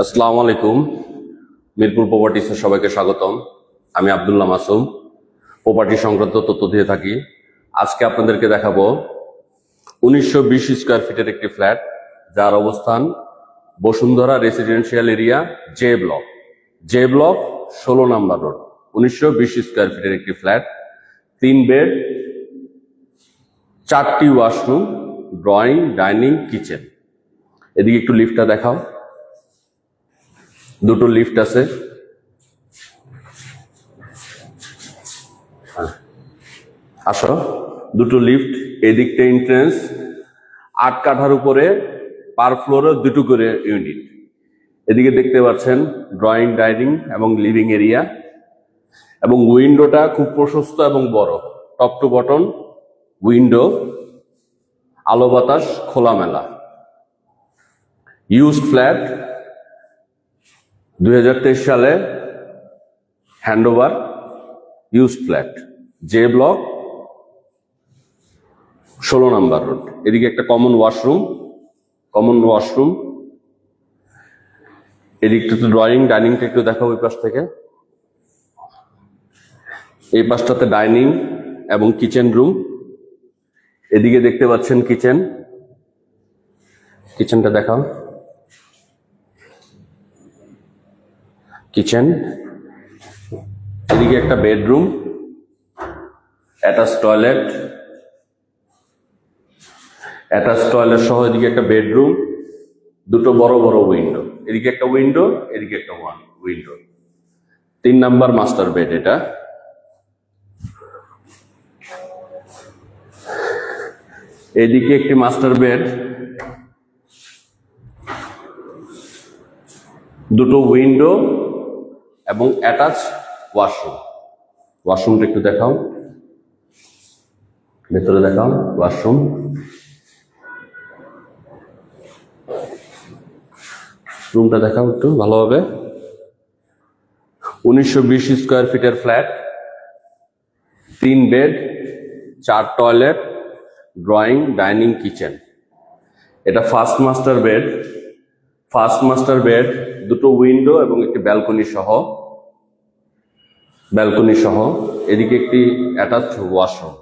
আসসালামু আলাইকুম। মিরপুর প্রপার্টিসে সবাইকে স্বাগতম। আমি আব্দুল্লাহ মাসুম, প্রপার্টি সংক্রান্ত তথ্য দিয়ে থাকি। আজকে আপনাদেরকে দেখাবো 1920 স্কোয়ার ফিটের একটি ফ্ল্যাট, যার অবস্থান Bashundhara residential area J block 16 নম্বর রোড। 1920 স্কোয়ার ফিটের একটি ফ্ল্যাট, 3 বেড, 4টি ওয়াশরুম, ড্রয়িং, ডাইনিং, কিচেন। এদিকে একটু লিফটটা দেখাও। দুটো লিফট আছে। আসো, দুটো লিফট। এদিকটা এন্ট্রেন্স, 8 কাঠার উপরে, পার ফ্লোরে দুটো করে ইউনিট। এদিকে দেখতে পাচ্ছেন ড্রয়িং, ডাইনিং এবং লিভিং এরিয়া, এবং উইন্ডোটা খুব প্রশস্ত এবং বড়। টপ টু বটম উইন্ডো, আলো বাতাস খোলামেলা। ইউজড ফ্ল্যাট, 2023 সালে handover. Used flat, J block 16 নম্বর রোড। এদিকে একটা কমন ওয়াশরুম। এদিকটা তো ড্রয়িং, ডাইনিংটা একটু দেখাবো ওই পাশ থেকে। এই পাশটাতে ডাইনিং এবং কিচেন রুম। এদিকে দেখতে পাচ্ছেন কিচেনটা দেখাও। কিচেন, এদিকে একটা বেডরুম, অ্যাটাচ টয়লেট সহ এদিকে একটা বেডরুম, দুটো বড় বড় উইন্ডো। এদিকে একটা উইন্ডো, এদিকে একটা উইন্ডো। 3 নাম্বার মাস্টার বেড এটা। এদিকে একটি মাস্টার বেড, দুটো উইন্ডো এবং অ্যাটাচ ওয়াশরুমটা একটু দেখাও, ভেতরে দেখাও ওয়াশরুম। রুমটা দেখাও একটু ভালোভাবে। 1920 স্কোয়ার ফিটের flat, 3 bed, 4 toilet, drawing, dining, kitchen. এটা ফার্স্ট মাস্টার বেড, দুটো উইন্ডো এবং একটি ব্যালকনি সহ। এদিকে একটি অ্যাটাচ ওয়াশরুম।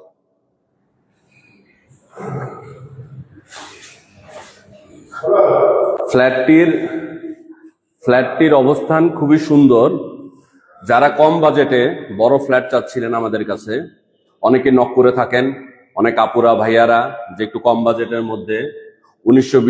ফ্ল্যাটটির অবস্থান খুবই সুন্দর। যারা কম বাজেটে বড় ফ্ল্যাট চাচ্ছিলেন আমাদের কাছে, অনেকে নক করে থাকেন, অনেক আপুরা ভাইয়ারা, যে একটু কম বাজেটের মধ্যে 1920